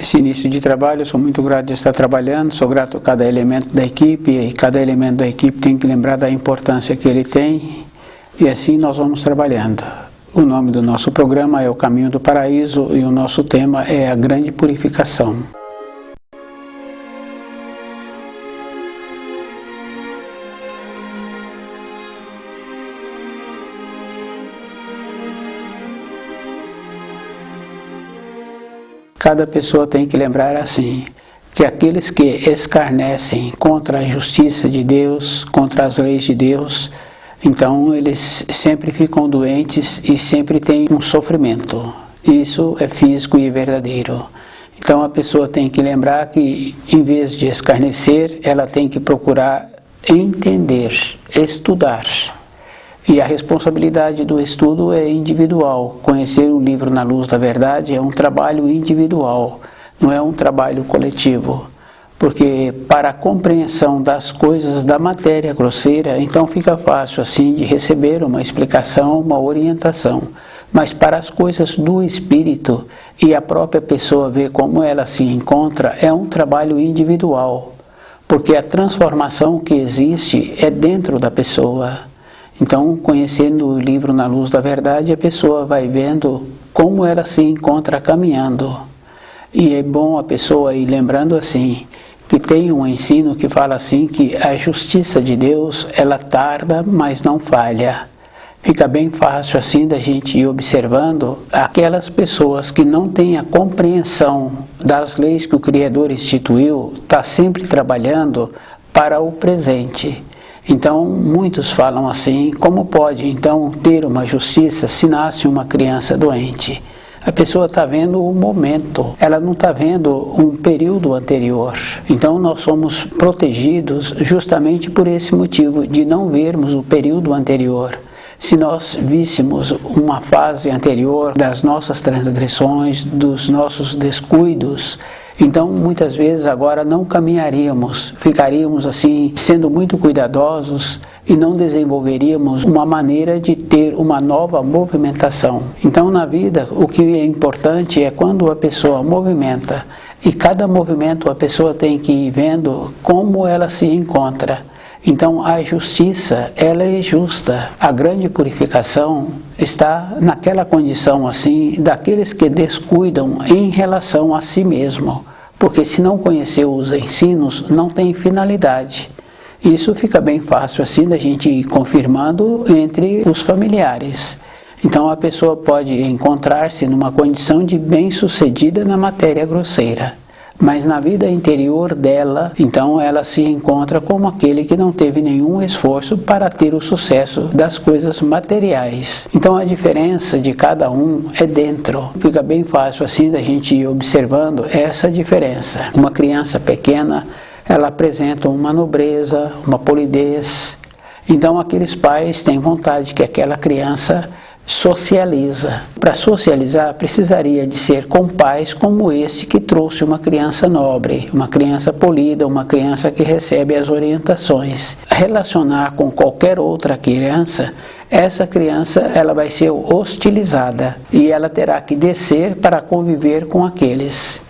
esse início de trabalho. Eu sou muito grato de estar trabalhando, sou grato a cada elemento da equipe, e cada elemento da equipe tem que lembrar da importância que ele tem, e assim nós vamos trabalhando. O nome do nosso programa é O Caminho do Paraíso e o nosso tema é a Grande Purificação. Cada pessoa tem que lembrar assim, que aqueles que escarnecem contra a justiça de Deus, contra as leis de Deus, então eles sempre ficam doentes e sempre têm um sofrimento. Isso é físico e verdadeiro. Então a pessoa tem que lembrar que, em vez de escarnecer, ela tem que procurar entender, estudar. E a responsabilidade do estudo é individual. Conhecer o livro na luz da verdade é um trabalho individual, não é um trabalho coletivo. Porque para a compreensão das coisas da matéria grosseira, então fica fácil assim de receber uma explicação, uma orientação. Mas para as coisas do espírito e a própria pessoa ver como ela se encontra, é um trabalho individual. Porque a transformação que existe é dentro da pessoa. Então, conhecendo o livro na luz da verdade, a pessoa vai vendo como ela se encontra caminhando. E é bom a pessoa ir lembrando assim, que tem um ensino que fala assim, que a justiça de Deus, ela tarda, mas não falha. Fica bem fácil assim da gente ir observando aquelas pessoas que não têm a compreensão das leis que o Criador instituiu, está sempre trabalhando para o presente. Então, muitos falam assim, como pode então ter uma justiça se nasce uma criança doente? A pessoa está vendo o momento, ela não está vendo um período anterior. Então, nós somos protegidos justamente por esse motivo, de não vermos o período anterior. Se nós víssemos uma fase anterior das nossas transgressões, dos nossos descuidos, então muitas vezes agora não caminharíamos, ficaríamos assim sendo muito cuidadosos e não desenvolveríamos uma maneira de ter uma nova movimentação. Então na vida o que é importante é quando a pessoa movimenta, e cada movimento a pessoa tem que ir vendo como ela se encontra. Então a justiça, ela é justa. A grande purificação está naquela condição assim, daqueles que descuidam em relação a si mesmo. Porque se não conhecer os ensinos, não tem finalidade. Isso fica bem fácil assim da gente ir confirmando entre os familiares. Então a pessoa pode encontrar-se numa condição de bem-sucedida na matéria grosseira. Mas na vida interior dela, então ela se encontra como aquele que não teve nenhum esforço para ter o sucesso das coisas materiais. Então a diferença de cada um é dentro. Fica bem fácil assim da gente ir observando essa diferença. Uma criança pequena, ela apresenta uma nobreza, uma polidez. Então aqueles pais têm vontade que aquela criança socializa. Para socializar, precisaria de ser com pais como esse que trouxe uma criança nobre, uma criança polida, uma criança que recebe as orientações. Relacionar com qualquer outra criança, essa criança ela vai ser hostilizada e ela terá que descer para conviver com aqueles.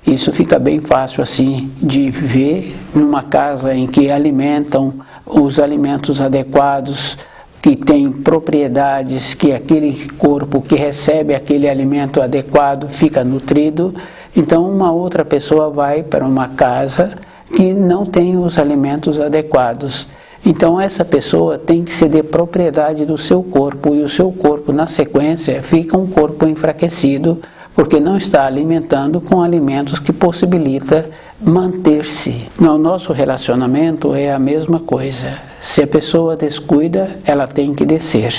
Isso fica bem fácil assim de ver numa casa em que alimentam os alimentos adequados, que tem propriedades, que aquele corpo que recebe aquele alimento adequado fica nutrido. Então uma outra pessoa vai para uma casa que não tem os alimentos adequados. Então essa pessoa tem que ceder propriedade do seu corpo, e o seu corpo na sequência fica um corpo enfraquecido, porque não está alimentando com alimentos que possibilita manter-se. No nosso relacionamento é a mesma coisa. Se a pessoa descuida, ela tem que descer.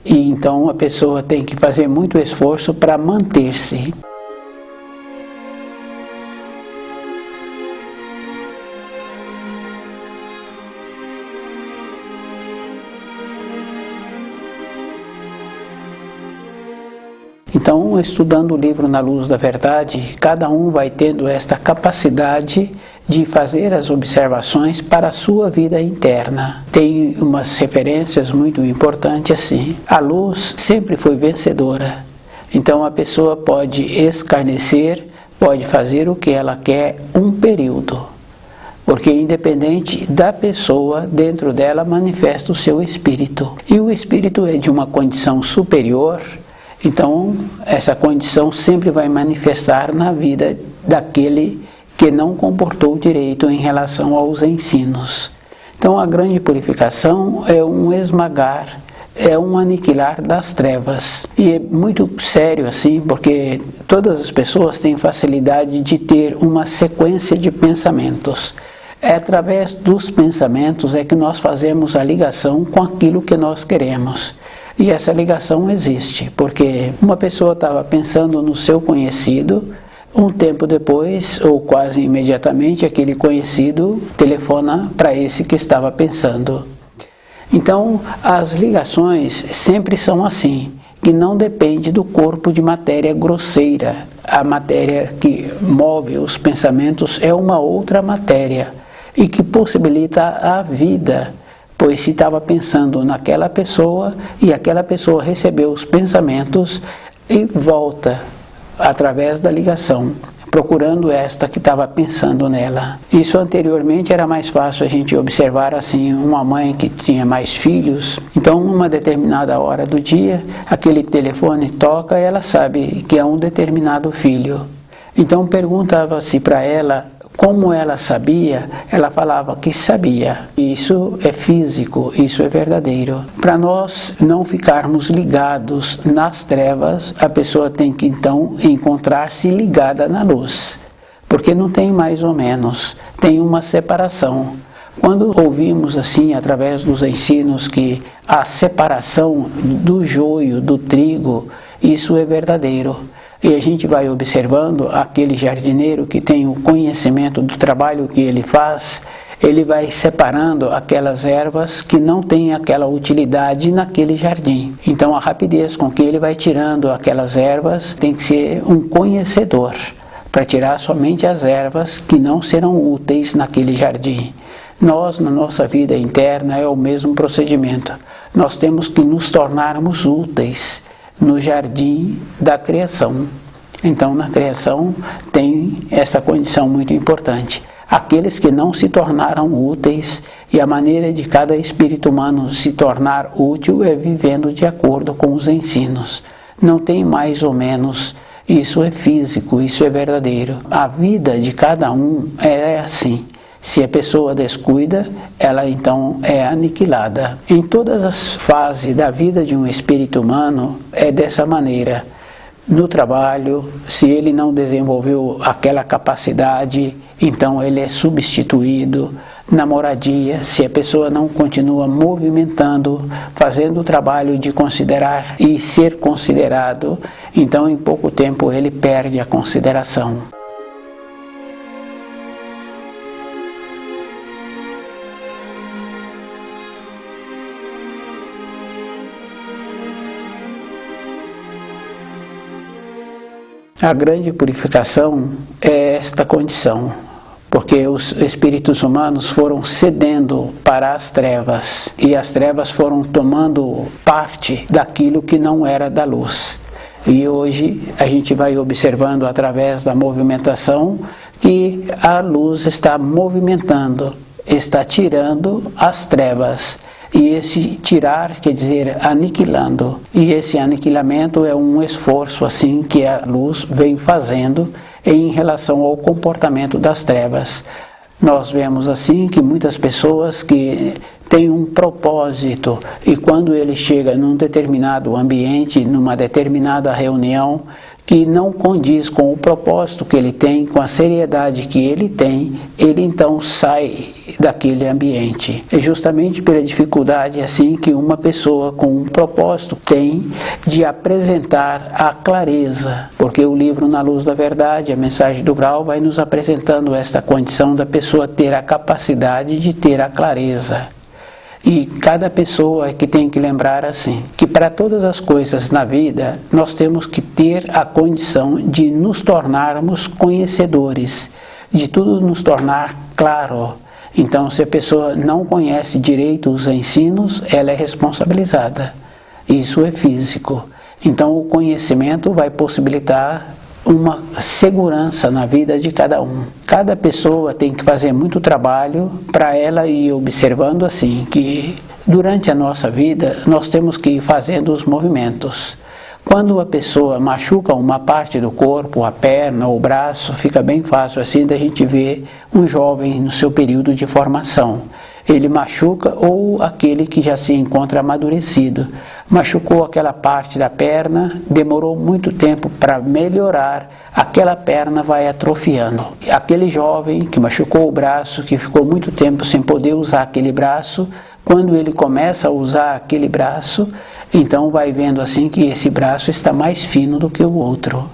E então a pessoa tem que fazer muito esforço para manter-se. Então, estudando o livro na luz da verdade, cada um vai tendo esta capacidade de fazer as observações para a sua vida interna. Tem umas referências muito importantes assim. A luz sempre foi vencedora. Então a pessoa pode escarnecer, pode fazer o que ela quer um período, porque independente da pessoa, dentro dela manifesta o seu espírito. E o espírito é de uma condição superior, então essa condição sempre vai manifestar na vida daquele que não comportou direito em relação aos ensinos. Então a grande purificação é um esmagar, é um aniquilar das trevas. E é muito sério assim, porque todas as pessoas têm facilidade de ter uma sequência de pensamentos. É através dos pensamentos é que nós fazemos a ligação com aquilo que nós queremos. E essa ligação existe, porque uma pessoa estava pensando no seu conhecido, um tempo depois, ou quase imediatamente, aquele conhecido telefona para esse que estava pensando. Então, as ligações sempre são assim, que não depende do corpo de matéria grosseira. A matéria que move os pensamentos é uma outra matéria e que possibilita a vida, pois se estava pensando naquela pessoa e aquela pessoa recebeu os pensamentos e volta através da ligação, procurando esta que estava pensando nela. Isso anteriormente era mais fácil a gente observar assim, uma mãe que tinha mais filhos, então numa determinada hora do dia, aquele telefone toca e ela sabe que é um determinado filho. Então perguntava-se para ela como ela sabia, ela falava que sabia. Isso é físico, isso é verdadeiro. Para nós não ficarmos ligados nas trevas, a pessoa tem que então encontrar-se ligada na luz. Porque não tem mais ou menos, tem uma separação. Quando ouvimos assim, através dos ensinos, que a separação do joio, do trigo, isso é verdadeiro. E a gente vai observando aquele jardineiro que tem o conhecimento do trabalho que ele faz, ele vai separando aquelas ervas que não têm aquela utilidade naquele jardim. Então a rapidez com que ele vai tirando aquelas ervas tem que ser um conhecedor, para tirar somente as ervas que não serão úteis naquele jardim. Nós, na nossa vida interna, é o mesmo procedimento. Nós temos que nos tornarmos úteis no jardim da criação. Então, na criação tem essa condição muito importante. Aqueles que não se tornaram úteis, e a maneira de cada espírito humano se tornar útil é vivendo de acordo com os ensinos. Não tem mais ou menos, isso é físico, isso é verdadeiro. A vida de cada um é assim. Se a pessoa descuida, ela então é aniquilada. Em todas as fases da vida de um espírito humano, é dessa maneira. No trabalho, se ele não desenvolveu aquela capacidade, então ele é substituído. Na moradia, se a pessoa não continua movimentando, fazendo o trabalho de considerar e ser considerado, então em pouco tempo ele perde a consideração. A grande purificação é esta condição, porque os espíritos humanos foram cedendo para as trevas, e as trevas foram tomando parte daquilo que não era da luz. E hoje a gente vai observando através da movimentação que a luz está movimentando, está tirando as trevas. E esse tirar quer dizer aniquilando. E esse aniquilamento é um esforço assim que a luz vem fazendo em relação ao comportamento das trevas. Nós vemos assim que muitas pessoas que têm um propósito e quando ele chega num determinado ambiente, numa determinada reunião, que não condiz com o propósito que ele tem, com a seriedade que ele tem, ele então sai daquele ambiente. É justamente pela dificuldade assim que uma pessoa com um propósito tem de apresentar a clareza, porque o livro Na Luz da Verdade, a mensagem do Grau, vai nos apresentando esta condição da pessoa ter a capacidade de ter a clareza. E cada pessoa que tem que lembrar assim, que para todas as coisas na vida, nós temos que ter a condição de nos tornarmos conhecedores, de tudo nos tornar claro. Então, se a pessoa não conhece direito os ensinos, ela é responsabilizada. Isso é físico. Então, o conhecimento vai possibilitar uma segurança na vida de cada um. Cada pessoa tem que fazer muito trabalho para ela ir observando assim, que durante a nossa vida nós temos que ir fazendo os movimentos. Quando a pessoa machuca uma parte do corpo, a perna ou o braço, fica bem fácil assim da gente ver um jovem no seu período de formação. Ele machuca, ou aquele que já se encontra amadurecido. Machucou aquela parte da perna, demorou muito tempo para melhorar, aquela perna vai atrofiando. Aquele jovem que machucou o braço, que ficou muito tempo sem poder usar aquele braço, quando ele começa a usar aquele braço, então vai vendo assim que esse braço está mais fino do que o outro.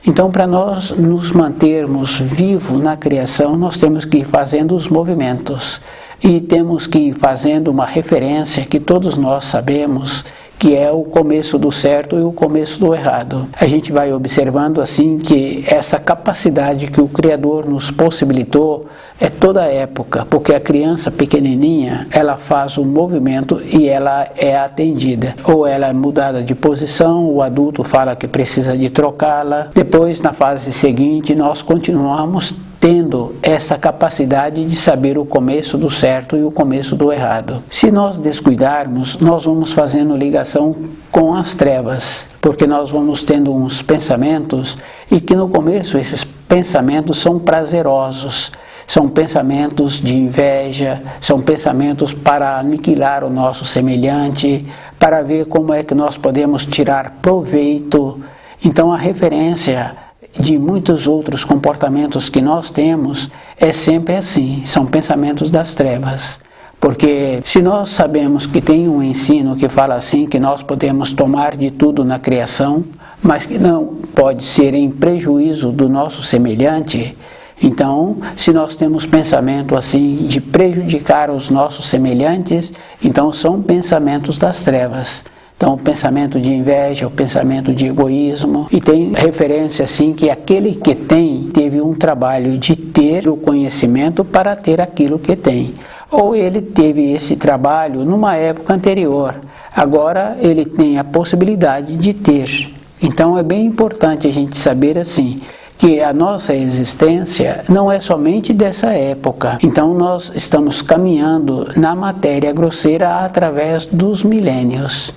Então, para nós nos mantermos vivos na criação, nós temos que ir fazendo os movimentos. E temos que ir fazendo uma referência que todos nós sabemos, que é o começo do certo e o começo do errado. A gente vai observando assim que essa capacidade que o Criador nos possibilitou é toda a época, porque a criança pequenininha, ela faz um movimento e ela é atendida. Ou ela é mudada de posição, o adulto fala que precisa de trocá-la. Depois, na fase seguinte, nós continuamos tendo essa capacidade de saber o começo do certo e o começo do errado. Se nós descuidarmos, nós vamos fazendo ligação com as trevas, porque nós vamos tendo uns pensamentos e que no começo esses pensamentos são prazerosos, são pensamentos de inveja, são pensamentos para aniquilar o nosso semelhante, para ver como é que nós podemos tirar proveito. Então a referência de muitos outros comportamentos que nós temos é sempre assim, são pensamentos das trevas. Porque se nós sabemos que tem um ensino que fala assim, que nós podemos tomar de tudo na criação, mas que não pode ser em prejuízo do nosso semelhante, então, se nós temos pensamento assim de prejudicar os nossos semelhantes, então são pensamentos das trevas. Então, o pensamento de inveja, o pensamento de egoísmo, e tem referência assim que aquele que tem, teve um trabalho de ter o conhecimento para ter aquilo que tem. Ou ele teve esse trabalho numa época anterior, agora ele tem a possibilidade de ter. Então, é bem importante a gente saber assim, que a nossa existência não é somente dessa época. Então nós estamos caminhando na matéria grosseira através dos milênios.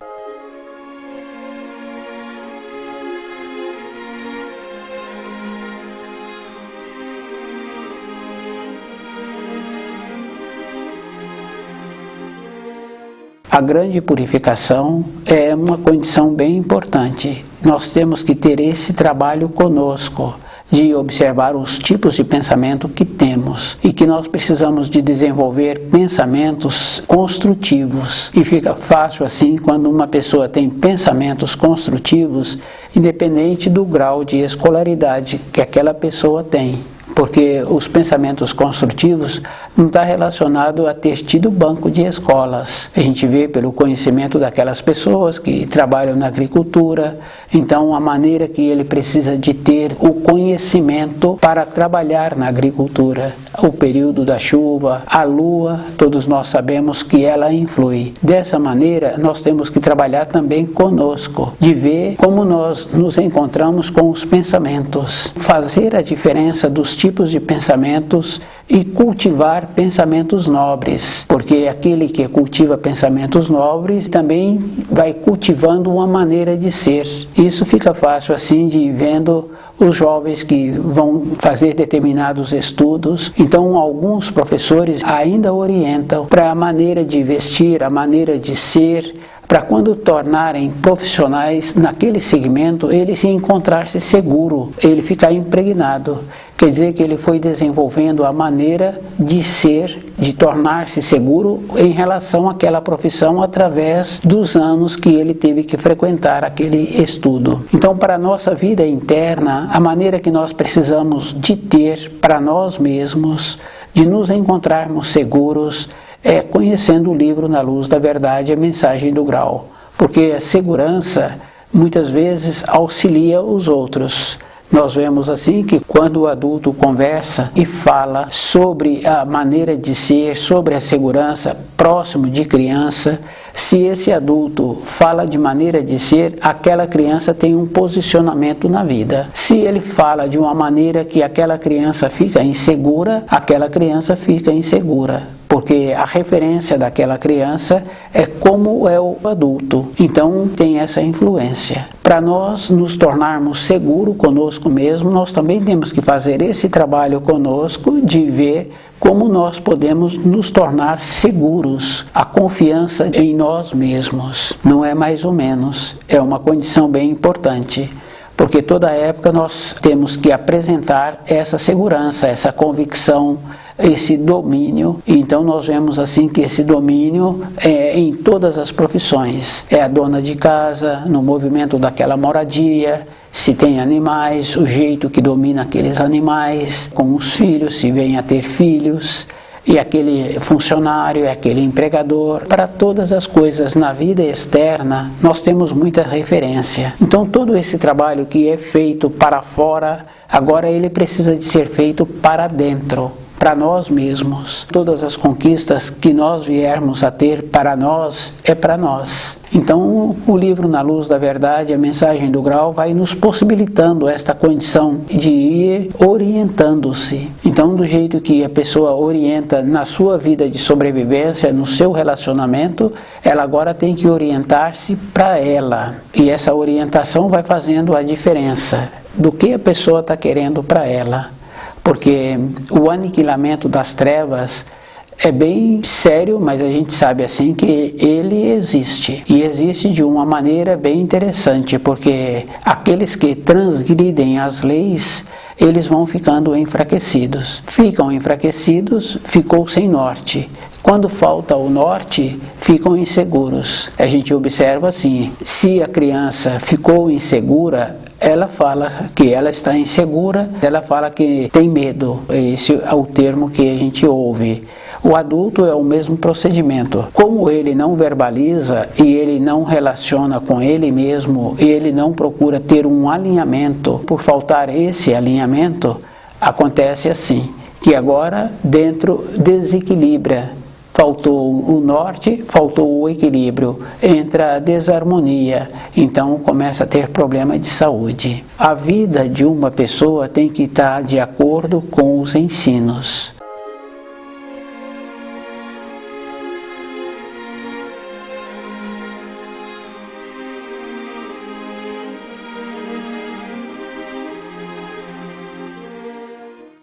A grande purificação é uma condição bem importante. Nós temos que ter esse trabalho conosco, de observar os tipos de pensamento que temos e que nós precisamos de desenvolver pensamentos construtivos. E fica fácil assim quando uma pessoa tem pensamentos construtivos, independente do grau de escolaridade que aquela pessoa tem. Porque os pensamentos construtivos não está relacionado a ter tido banco de escolas. A gente vê pelo conhecimento daquelas pessoas que trabalham na agricultura, então a maneira que ele precisa de ter o conhecimento para trabalhar na agricultura. O período da chuva, a lua, todos nós sabemos que ela influi. Dessa maneira, nós temos que trabalhar também conosco, de ver como nós nos encontramos com os pensamentos, fazer a diferença dos tipos de pensamentos e cultivar pensamentos nobres, porque aquele que cultiva pensamentos nobres também vai cultivando uma maneira de ser. Isso fica fácil assim de ir vendo os jovens que vão fazer determinados estudos. Então alguns professores ainda orientam para a maneira de vestir, a maneira de ser, para quando tornarem profissionais naquele segmento, ele se encontrar-se seguro, ele ficar impregnado. Quer dizer que ele foi desenvolvendo a maneira de ser, de tornar-se seguro em relação àquela profissão através dos anos que ele teve que frequentar aquele estudo. Então, para a nossa vida interna, a maneira que nós precisamos de ter para nós mesmos, de nos encontrarmos seguros, é conhecendo o livro Na Luz da Verdade, a mensagem do grau. Porque a segurança, muitas vezes, auxilia os outros. Nós vemos assim que quando o adulto conversa e fala sobre a maneira de ser, sobre a segurança próximo de criança, Se esse adulto fala de maneira de ser, aquela criança tem um posicionamento na vida. Se ele fala de uma maneira que aquela criança fica insegura, aquela criança fica insegura. Porque a referência daquela criança é como é o adulto. Então tem essa influência. Para nós nos tornarmos seguros conosco mesmo, nós também temos que fazer esse trabalho conosco de ver como nós podemos nos tornar seguros. A confiança em nós mesmos não é mais ou menos, é uma condição bem importante. Porque toda época nós temos que apresentar essa segurança, essa convicção, esse domínio. Então nós vemos assim que esse domínio é em todas as profissões. É a dona de casa, no movimento daquela moradia, se tem animais, o jeito que domina aqueles animais, com os filhos, se vem a ter filhos, e aquele funcionário, aquele empregador. Para todas as coisas na vida externa, nós temos muita referência. Então todo esse trabalho que é feito para fora, agora ele precisa de ser feito para dentro, para nós mesmos. Todas as conquistas que nós viermos a ter para nós, é para nós. Então o livro Na Luz da Verdade, a mensagem do grau, vai nos possibilitando esta condição de ir orientando-se. Então do jeito que a pessoa orienta na sua vida de sobrevivência, no seu relacionamento, ela agora tem que orientar-se para ela. E essa orientação vai fazendo a diferença do que a pessoa está querendo para ela. Porque o aniquilamento das trevas é bem sério, mas a gente sabe assim que ele existe. E existe de uma maneira bem interessante, porque aqueles que transgridem as leis, eles vão ficando enfraquecidos. Ficam enfraquecidos, ficou sem norte. Quando falta o norte, ficam inseguros. A gente observa assim, se a criança ficou insegura, ela fala que ela está insegura, ela fala que tem medo. Esse é o termo que a gente ouve. O adulto é o mesmo procedimento. Como ele não verbaliza e ele não relaciona com ele mesmo e ele não procura ter um alinhamento, por faltar esse alinhamento, acontece assim, que agora dentro desequilibra. Faltou o norte, faltou o equilíbrio, entra a desarmonia, então começa a ter problema de saúde. A vida de uma pessoa tem que estar de acordo com os ensinos.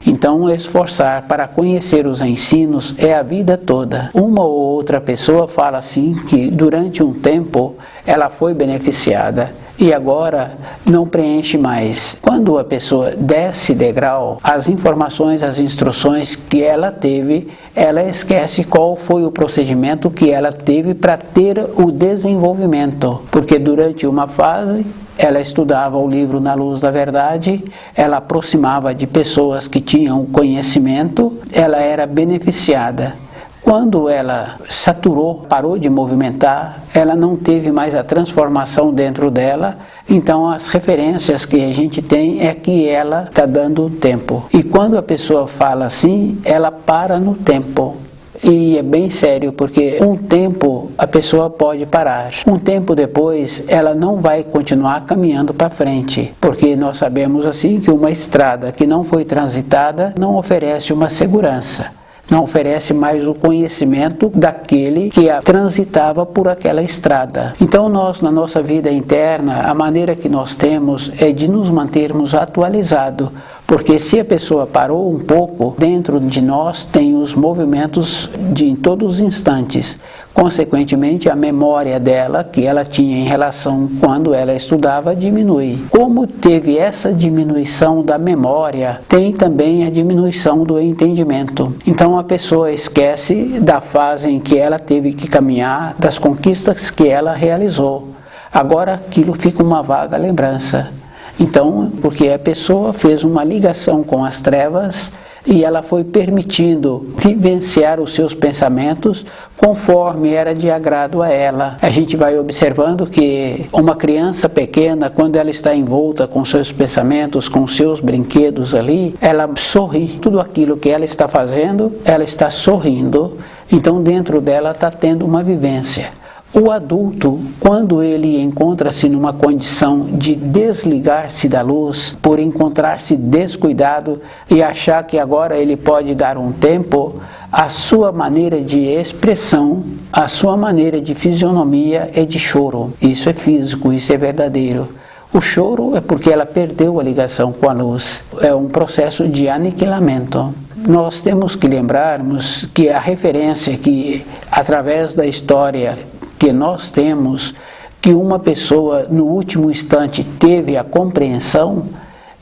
Então, esforçar para conhecer os ensinos é a vida toda. Uma ou outra pessoa fala assim que durante um tempo ela foi beneficiada e agora não preenche mais. Quando a pessoa desce degrau, as informações, as instruções que ela teve, ela esquece qual foi o procedimento que ela teve para ter o desenvolvimento. Porque durante uma fase ela estudava o livro Na Luz da Verdade, ela aproximava de pessoas que tinham conhecimento, ela era beneficiada. Quando ela saturou, parou de movimentar, ela não teve mais a transformação dentro dela, então as referências que a gente tem é que ela está dando tempo. E quando a pessoa fala assim, ela para no tempo. E é bem sério, porque um tempo a pessoa pode parar. Um tempo depois, ela não vai continuar caminhando para frente. Porque nós sabemos assim que uma estrada que não foi transitada não oferece uma segurança. Não oferece mais o conhecimento daquele que a transitava por aquela estrada. Então nós, na nossa vida interna, a maneira que nós temos é de nos mantermos atualizados. Porque se a pessoa parou um pouco, dentro de nós tem os movimentos em todos os instantes. Consequentemente, a memória dela, que ela tinha em relação quando ela estudava, diminui. Como teve essa diminuição da memória, tem também a diminuição do entendimento. Então a pessoa esquece da fase em que ela teve que caminhar, das conquistas que ela realizou. Agora aquilo fica uma vaga lembrança. Então, porque a pessoa fez uma ligação com as trevas e ela foi permitindo vivenciar os seus pensamentos conforme era de agrado a ela. A gente vai observando que uma criança pequena, quando ela está envolta com seus pensamentos, com seus brinquedos ali, ela sorri. Tudo aquilo que ela está fazendo, ela está sorrindo. Então dentro dela está tendo uma vivência. O adulto, quando ele encontra-se numa condição de desligar-se da luz, por encontrar-se descuidado e achar que agora ele pode dar um tempo, a sua maneira de expressão, a sua maneira de fisionomia é de choro. Isso é físico, isso é verdadeiro. O choro é porque ela perdeu a ligação com a luz. É um processo de aniquilamento. Nós temos que lembrarmos que a referência que, através da história que nós temos, que uma pessoa no último instante teve a compreensão,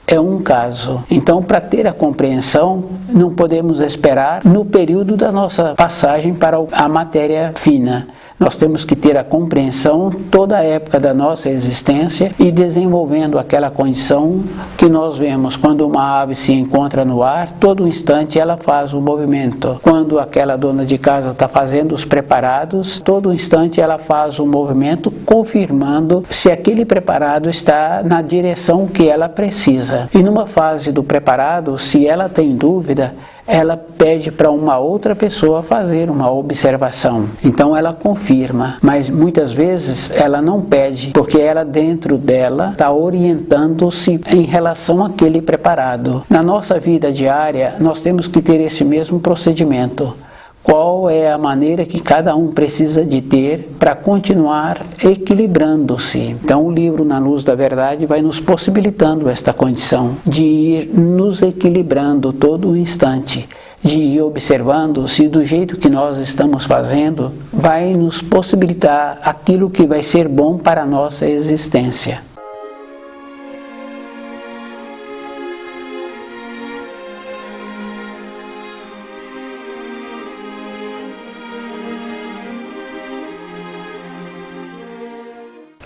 é um caso. Então, para ter a compreensão, não podemos esperar no período da nossa passagem para a matéria fina. Nós temos que ter a compreensão toda a época da nossa existência e desenvolvendo aquela condição que nós vemos. Quando uma ave se encontra no ar, todo instante ela faz o movimento. Quando aquela dona de casa está fazendo os preparados, todo instante ela faz o movimento, confirmando se aquele preparado está na direção que ela precisa. E numa fase do preparado, se ela tem dúvida, ela pede para uma outra pessoa fazer uma observação. Então ela confirma, mas muitas vezes ela não pede, porque ela dentro dela está orientando-se em relação àquele preparado. Na nossa vida diária, nós temos que ter esse mesmo procedimento. Qual é a maneira que cada um precisa de ter para continuar equilibrando-se? Então o livro Na Luz da Verdade vai nos possibilitando esta condição de ir nos equilibrando todo o instante, de ir observando se do jeito que nós estamos fazendo vai nos possibilitar aquilo que vai ser bom para a nossa existência.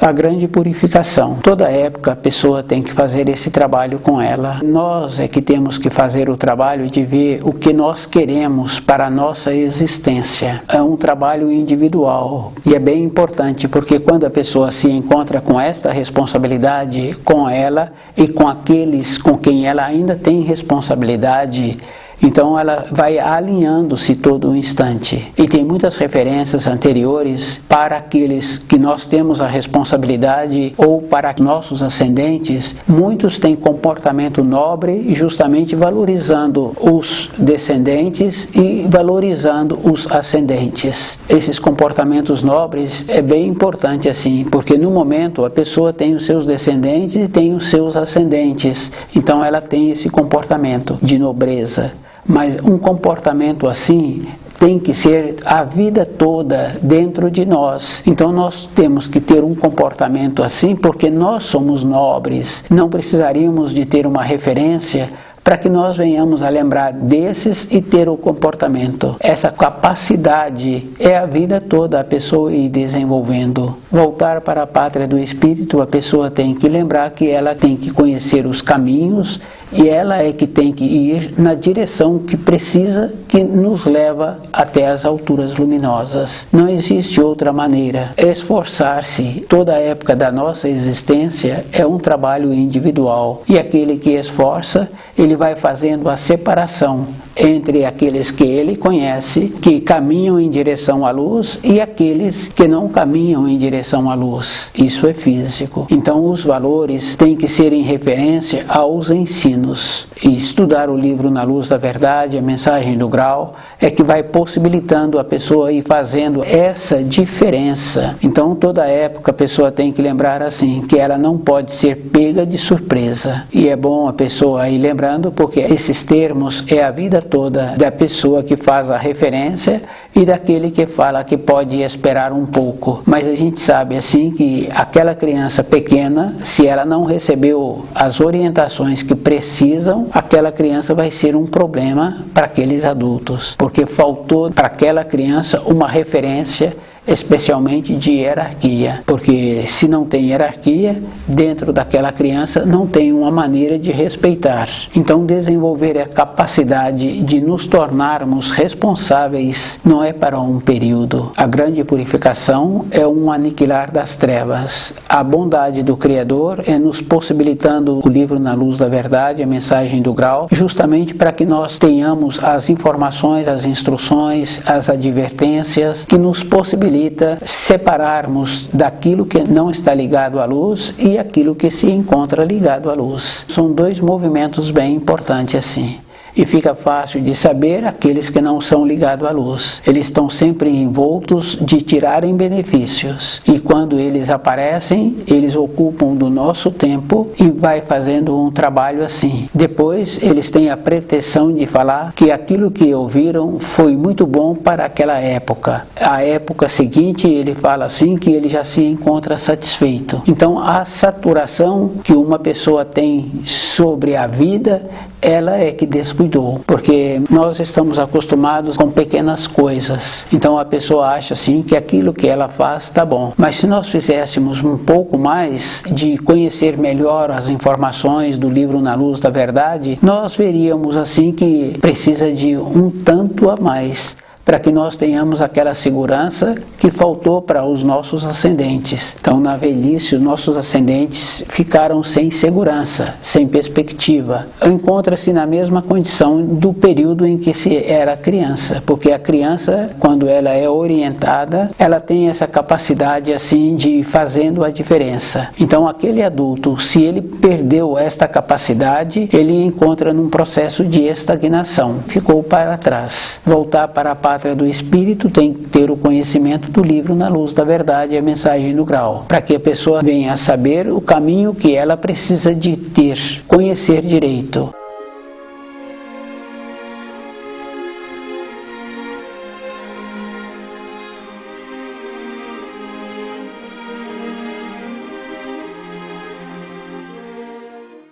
A grande purificação. Toda época a pessoa tem que fazer esse trabalho com ela. Nós é que temos que fazer o trabalho de ver o que nós queremos para a nossa existência. É um trabalho individual e é bem importante, porque quando a pessoa se encontra com esta responsabilidade com ela e com aqueles com quem ela ainda tem responsabilidade, então ela vai alinhando-se todo o instante. E tem muitas referências anteriores para aqueles que nós temos a responsabilidade ou para nossos ascendentes. Muitos têm comportamento nobre, justamente valorizando os descendentes e valorizando os ascendentes. Esses comportamentos nobres é bem importante assim, porque no momento a pessoa tem os seus descendentes e tem os seus ascendentes. Então ela tem esse comportamento de nobreza. Mas um comportamento assim tem que ser a vida toda dentro de nós. Então nós temos que ter um comportamento assim porque nós somos nobres. Não precisaríamos de ter uma referência para que nós venhamos a lembrar desses e ter o comportamento. Essa capacidade é a vida toda a pessoa ir desenvolvendo. Voltar para a pátria do espírito, a pessoa tem que lembrar que ela tem que conhecer os caminhos e ela é que tem que ir na direção que precisa, que nos leva até as alturas luminosas. Não existe outra maneira. Esforçar-se toda a época da nossa existência é um trabalho individual. E aquele que esforça, ele vai fazendo a separação entre aqueles que ele conhece, que caminham em direção à luz, e aqueles que não caminham em direção à luz. Isso é físico. Então os valores têm que ser em referência aos ensinos. E estudar o livro Na Luz da Verdade, a mensagem do grau, é que vai possibilitando a pessoa ir fazendo essa diferença. Então toda época a pessoa tem que lembrar assim, que ela não pode ser pega de surpresa. E é bom a pessoa ir lembrando, porque esses termos é a vida toda da pessoa que faz a referência e daquele que fala que pode esperar um pouco. Mas a gente sabe assim que aquela criança pequena, se ela não recebeu as orientações que precisam, aquela criança vai ser um problema para aqueles adultos, porque faltou para aquela criança uma referência, especialmente de hierarquia, porque se não tem hierarquia, dentro daquela criança não tem uma maneira de respeitar. Então desenvolver a capacidade de nos tornarmos responsáveis não é para um período. A grande purificação é um aniquilar das trevas. A bondade do Criador é nos possibilitando o livro Na Luz da Verdade, a mensagem do grau, justamente para que nós tenhamos as informações, as instruções, as advertências que nos possibilitam possibilita separarmos daquilo que não está ligado à luz e aquilo que se encontra ligado à luz. São dois movimentos bem importantes assim. E fica fácil de saber aqueles que não são ligados à luz. Eles estão sempre envoltos de tirarem benefícios. E quando eles aparecem, eles ocupam do nosso tempo e vai fazendo um trabalho assim. Depois, eles têm a pretensão de falar que aquilo que ouviram foi muito bom para aquela época. A época seguinte, ele fala assim que ele já se encontra satisfeito. Então, a saturação que uma pessoa tem sobre a vida, ela é que descuidou, porque nós estamos acostumados com pequenas coisas. Então a pessoa acha assim que aquilo que ela faz está bom. Mas se nós fizéssemos um pouco mais de conhecer melhor as informações do livro Na Luz da Verdade, nós veríamos assim que precisa de um tanto a mais, para que nós tenhamos aquela segurança que faltou para os nossos ascendentes. Então, na velhice, os nossos ascendentes ficaram sem segurança, sem perspectiva. Encontra-se na mesma condição do período em que se era criança, porque a criança, quando ela é orientada, ela tem essa capacidade assim de ir fazendo a diferença. Então, aquele adulto, se ele perdeu esta capacidade, ele encontra num processo de estagnação, ficou para trás. Voltar para a pátria do Espírito tem que ter o conhecimento do livro Na Luz da Verdade e a Mensagem do Grau, para que a pessoa venha a saber o caminho que ela precisa de ter, conhecer direito.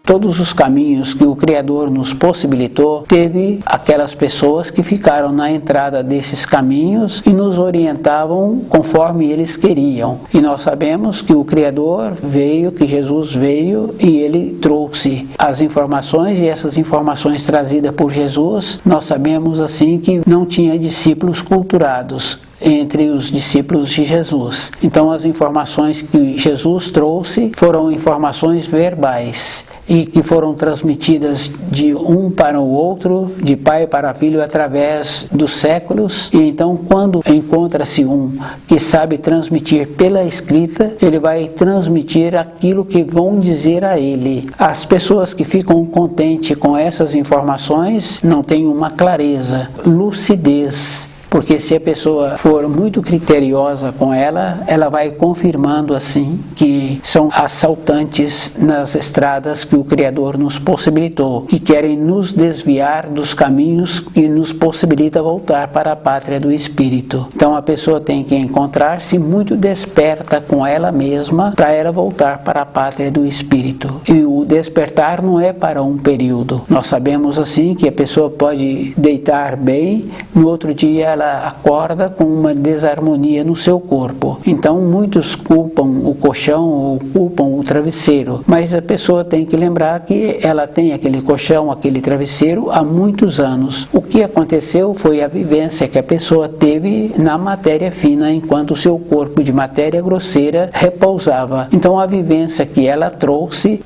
Todos os caminhos que o Criador nos possibilitou, teve aquelas pessoas que ficaram na entrada desses caminhos e nos orientavam conforme eles queriam. E nós sabemos que o Criador veio, que Jesus veio e ele trouxe as informações, e essas informações trazidas por Jesus, nós sabemos assim que não tinha discípulos culturados entre os discípulos de Jesus. Então as informações que Jesus trouxe foram informações verbais e que foram transmitidas de um para o outro, de pai para filho, através dos séculos. E então, quando encontra-se um que sabe transmitir pela escrita, ele vai transmitir aquilo que vão dizer a ele. As pessoas que ficam contentes com essas informações não têm uma clareza, lucidez. Porque se a pessoa for muito criteriosa com ela, ela vai confirmando assim que são assaltantes nas estradas que o Criador nos possibilitou, que querem nos desviar dos caminhos que nos possibilita voltar para a pátria do Espírito. Então a pessoa tem que encontrar-se muito desperta com ela mesma para ela voltar para a pátria do Espírito. E o despertar não é para um período. Nós sabemos assim que a pessoa pode deitar bem, no outro dia ela acorda com uma desarmonia no seu corpo. Então muitos culpam o colchão ou culpam o travesseiro, mas a pessoa tem que lembrar que ela tem aquele colchão, aquele travesseiro há muitos anos. O que aconteceu foi a vivência que a pessoa teve na matéria fina, enquanto o seu corpo de matéria grosseira repousava. Então a vivência que ela trouxe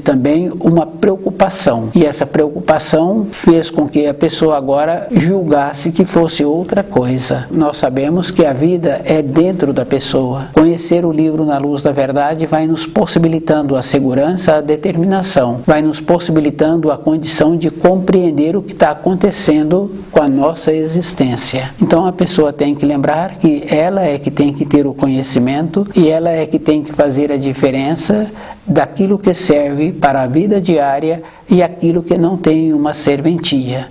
também uma preocupação, e essa preocupação fez com que a pessoa agora julgasse que fosse outra coisa. Nós sabemos que a vida é dentro da pessoa. Conhecer o livro Na Luz da Verdade vai nos possibilitando a segurança, a determinação, vai nos possibilitando a condição de compreender o que está acontecendo com a nossa existência. Então a pessoa tem que lembrar que ela é que tem que ter o conhecimento e ela é que tem que fazer a diferença daquilo que serve para a vida diária e aquilo que não tem uma serventia.